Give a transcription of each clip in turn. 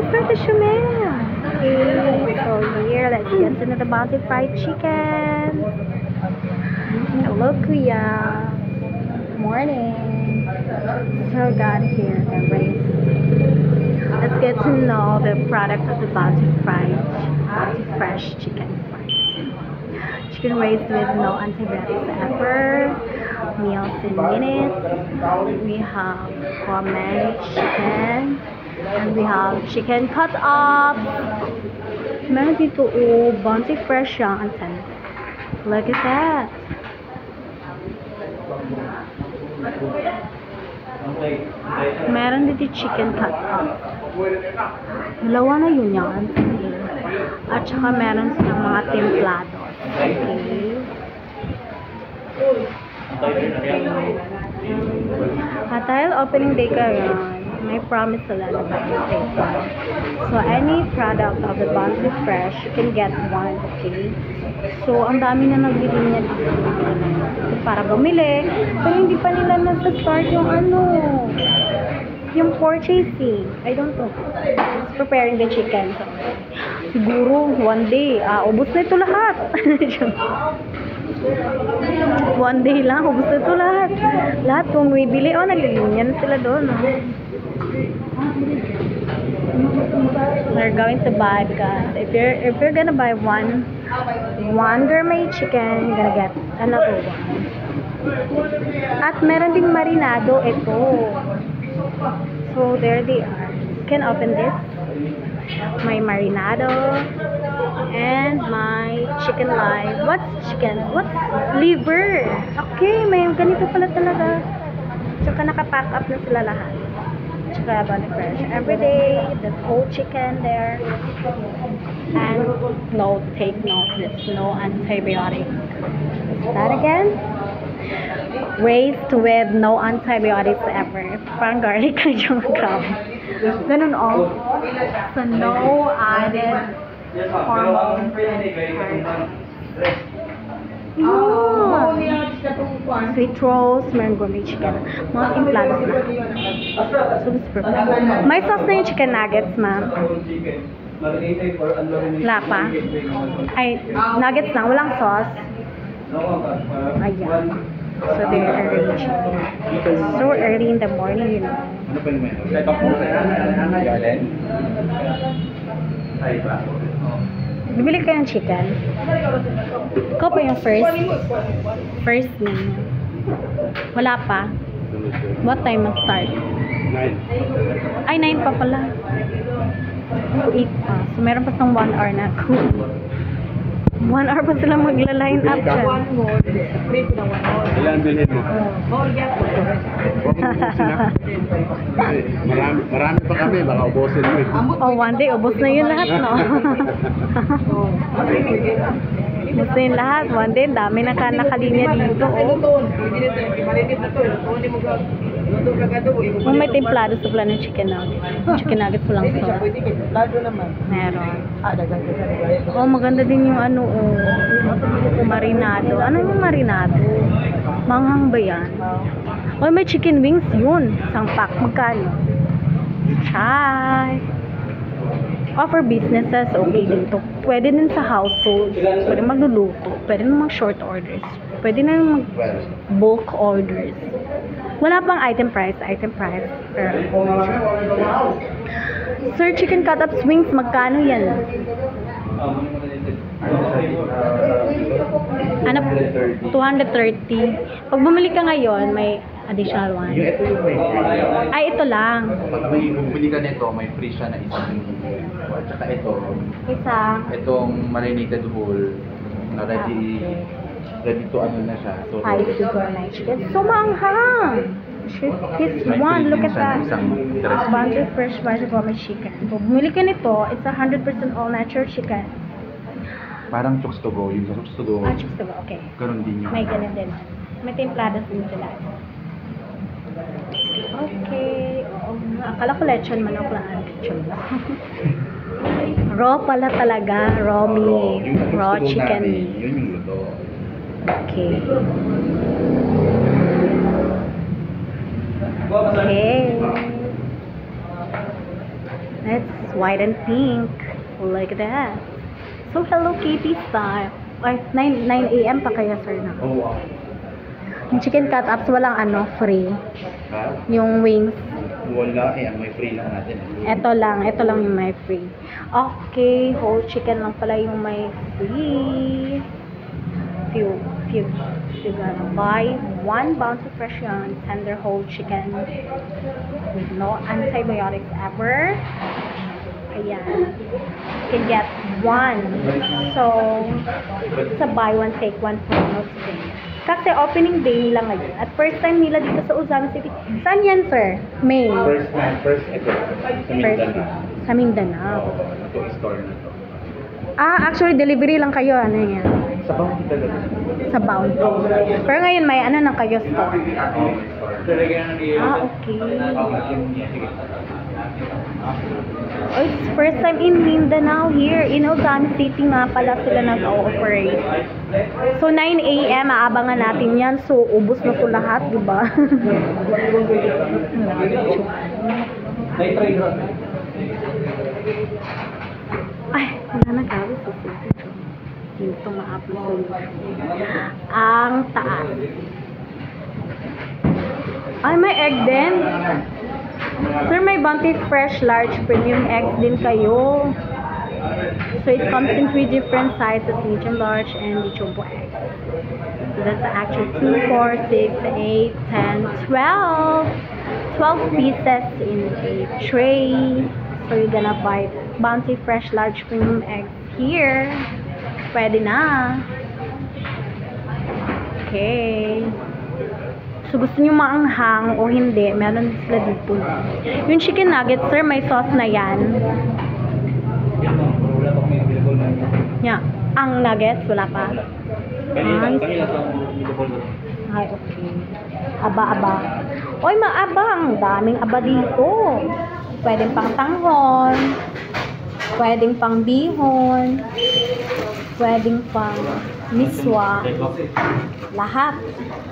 start the shumel. Okay, so here, let's get into the bounty fried chicken. Hello, Kuya. Morning. So God here, the race. Let's get to know the product of the bounty fresh chicken fried. Chicken raised with no antibiotics ever. Meals in minutes. We have gourmet chicken. And we have chicken cut up. Meron dito, oh, bounty fresh yung anten. Look at that. Meron dito chicken cut up. Dalawa na yun yan. At saka meron silang mga templados. Okay. At dahil opening day ka yun, may promise sila na bounty. So, any product of the Bounty Fresh, you can get one, okay? So, ang dami na nagbili niya dito para bumili. Pero hindi pa nila nasa-start yung yung purchasing. I don't know. Just preparing the chicken. So, siguro, one day, ubos na ito lahat. One day lang, ubos na ito lahat. Lahat kung bibili, naglilinya na sila doon. We're going to buy because if you're gonna buy one gourmet chicken, you're gonna get another one. At meron ding marinado ito. So there they are. You can open this. My marinado and my chicken live. What's chicken? What's liver? Okay, may ganito pala talaga. Tsaka nakapack up na sila lahat. Tsaka Bounty Fresh. Every day, the whole chicken there. And take note, there's no antibiotic. Is that again? Raised with no antibiotics ever. Parang garlic ka yung grabe. Ganun all. So no added hormones. Sweet rolls, meron gourmet chicken. Mga timplados na. So, super good. May sauce na yung chicken nuggets, ma'am. Wala pa. Ay, nuggets lang. Walang sauce. Ayan. So, they're arranging. So early in the morning, you know. Bibili ka ng chicken. Ikaw pa yung first name. Wala pa. What time mag-start? 9. Ay, 9 pa pala. 8 pa. So, meron pa sang 1 hour na. 1 hour pa sila magla-line up dyan. Ilan bilhin mo? Marami pa kami, baka ubusin mo. Oh, one day, ubos na yun lahat, no? Ubos na yun lahat. One day, dami na nakalinya dito. Kung may templado sa plan ng chicken nuggets. Chicken nuggets walang sauce. Meron. Oh, maganda din yung marinado. Ano yung marinado? Manghang ba yan? Oh, may chicken wings yun. Isang pack. Magkano? Hi! For businesses, okay din to. Pwede din sa household. Pwede magluluto. Pwede namang short orders. Pwede na mag bulk orders. Wala pang item price. Sir, chicken cut-ups wings, magkano yan? Ano? 230. Pag bumili ka ngayon, may additional one. Ay, ito lang. Pag bumili ka nito, may free siya na isang at saka itong marinated whole na ready to na siya. So, Gourmet chicken. So, maanghang. This one, look at that. Bounty Fresh gourmet chicken. So, bumili ka nito, it's 100% all natural chicken. Parang chooks to go. Yung sa chooks to go. Chooks to go, okay. Ganon din yung. May ganun din. May templadas din sila. Okay. Akala ko lechon manok lang. Lechon lang. Raw pala talaga. Raw meat. Raw chicken meat. Yun yung luto. Okay. Okay. It's white and pink. Like that. So, Hello Kitty style. Ay, 9 a.m. pa kaya, sir, na? Oo. Yung chicken cut-ups, walang free. Ha? Yung wings. Wala. Ayan, may free lang natin. Ito lang yung may free. Okay, whole chicken lang pala yung may free. Few. You're gonna buy 1 Bounty Fresh Young tender whole chicken with no antibiotics ever. Ayan. You can get 1. So, it's a buy one, take one promo today. Kasi opening day nila ngayon. At first time nila dito sa Ozami City. Saan yan, sir? May. First ito. Sa Mindanao. Sa Mindanao. Oo, ito store na to. Actually, delivery lang kayo. Ano yan? Sa Bounty talaga. Sa Bounty. Pero ngayon, may na kayo store. Okay. Oh, it's first time in Mindanao here. In Ozami City nga pala sila nag-ooperate. So, 9 a.m. aabangan natin yan. So, ubos na po lahat, di ba? Ay, wala na gawin sa city. Dito ma-upload. Ang taas. Ay, may egg din. Sir, may Bounty Fresh Large Premium Eggs din kayo. So, it comes in 3 different sizes, medium, large, and the jumbo eggs. So, that's actually 2, 4, 6, 8, 10, 12. 12 pieces in a tray. So, you're gonna buy Bounty Fresh Large Premium Eggs here. Pwede na. Okay. So, gusto nyo maanghang o hindi, meron sila dito. Yung chicken nuggets, sir, may sauce na yan. Yeah. Ang nuggets, wala pa. Ay, okay. Aba. Oy, maaba. Ang daming aba dito. Pwedeng pang tanghon. Pwedeng pang bihon. Pwedeng pang miswa. Lahat.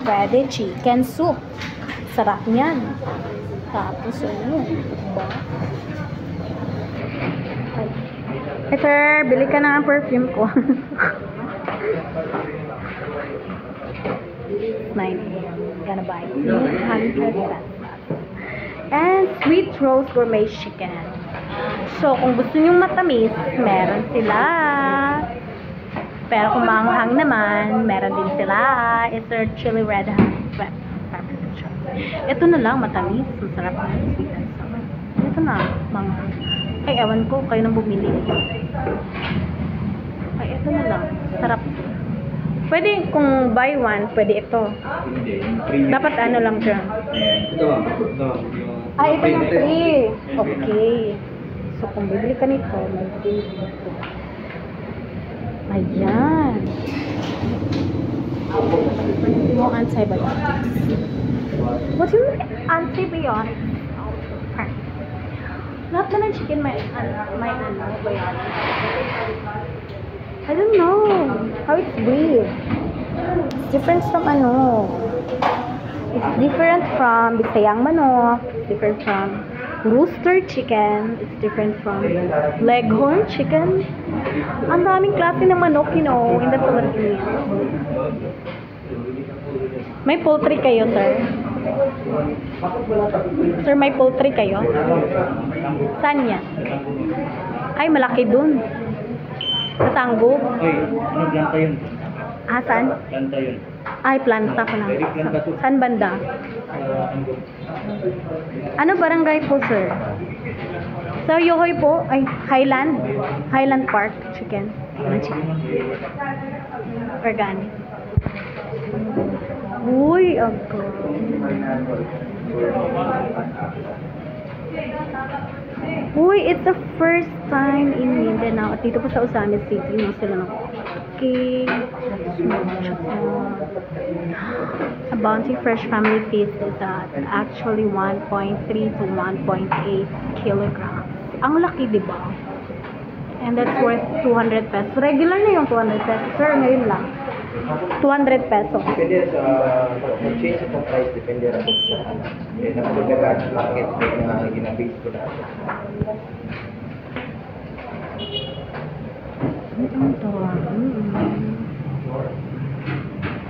Pwede chicken soup. Sarap niyan. Tapos, ano? Diba? Hey, sir, bili ka na ang perfume ko. 9 gonna buy 200 pesos. And sweet roast gourmet chicken. So, kung gusto nyong matamis, meron sila. Pero kung manghang naman, meron din sila. It's their chili red hot pepper. Ito na lang, matamis. Masarap na. Sweet and sour. Ito na, manghang. Ay, ewan ko, kayo nang bumili. Ay, ito na lang. Sarap. Pwede, kung buy one, pwede ito. Dapat ano lang dyan. Ay, ito yung free. Okay. So, kung bibili ka nito, may free ito. Ayan. No antibiotics. What do you mean antibiotics? Lahat na ng chicken may antibiotics. I don't know how it's weird. It's different from It's different from Bisayang manok. It's different from rooster chicken. It's different from leghorn chicken. Ang daming klase ng manok, in the Philippines. May poultry kayo, sir? Sir, may poultry kayo? Saan yan? Ay, malaki dun. Sa Tanggol? Ay, ano planta yun? Saan? Planta yun. Ay, planta ko lang. Saan banda? Ano barangay po, sir? So, Yohoy po, ay, Highland Park chicken. Organic. Uy, ako. Uy, it's the first time in Mindanao. At dito po sa Ozami City, no, sila ng okay. A Bounty Fresh Family Feast is actually 1.3 to 1.8 kilograms. Ang laki, di ba? And that's worth 200 pesos. Regular na yung 200 pesos. Sir, ngayon lang. 200 pesos. Depende sa mag-change itong price, depende rin sa nakapagdagat market na ginabase ko na. Ito.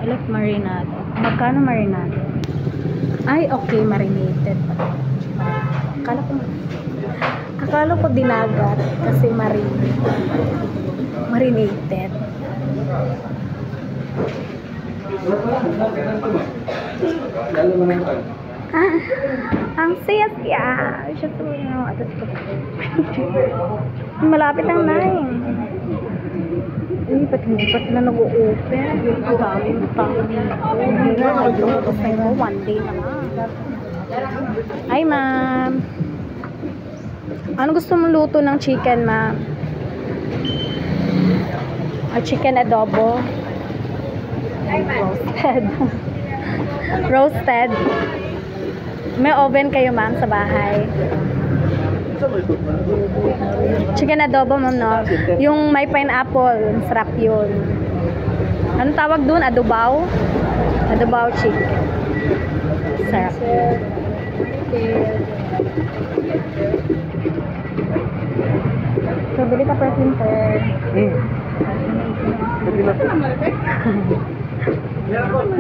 I like marinado. Magkano marinado? Ay, okay, marinated pa. Akala ko dinagat kasi marinated. Ah, ang saya-saya. Just so you know, malapit ang 9. Hindi pa sila nag-o-open. Ang daming tao dito. Hindi na kayo. Tapos na one day na lang. Ay, ma'am. Ano gusto mong luto ng chicken, ma'am? Chicken adobo. Roasted. Roasted. May oven kayo, ma'am, sa bahay. Chicken adobo, ma'am, no? Yung may pineapple. Sarap yun. Anong tawag dun? Adobaw? Adobaw chicken. Sarap yun. So, bili ka perfume, sir.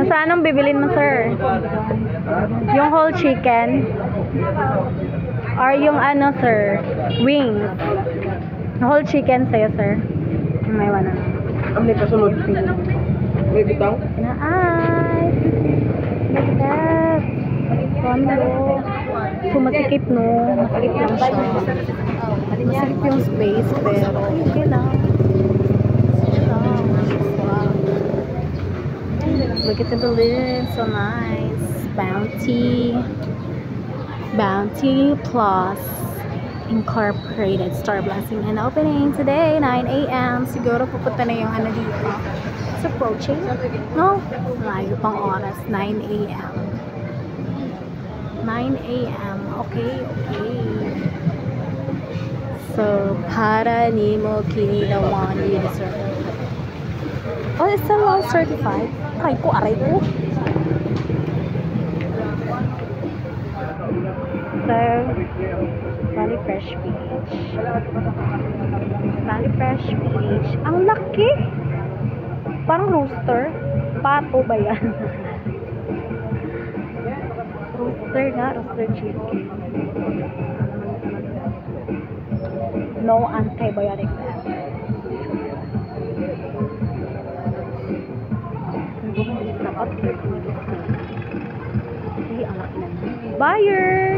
Saan anong bibilin mo, sir? Yung whole chicken? Or yung ano, sir? Wings? Whole chicken sa'yo, sir? May wala. Ang may kasunod. May bitaw? Nice! Look at that! Condo. So, masikip, no? Masikip lang siya. Masikip yung space, pero okay lang. Wow. Look at the balloon. So nice. Bounty Plus Incorporated Star Blessing and opening today 9 a.m. Siguro pupunta na yung ano dito. It's approaching. No? Layo pang oras. 9 a.m. 9 a.m. Okay. So, para ni mo kinilawan you deserve. Oh, it's still all certified. Aray ko. So, Valley Fresh Beach. Ang laki! Parang rooster. Pato ba yan? Rooster chicken. No antibiotics. Buyer!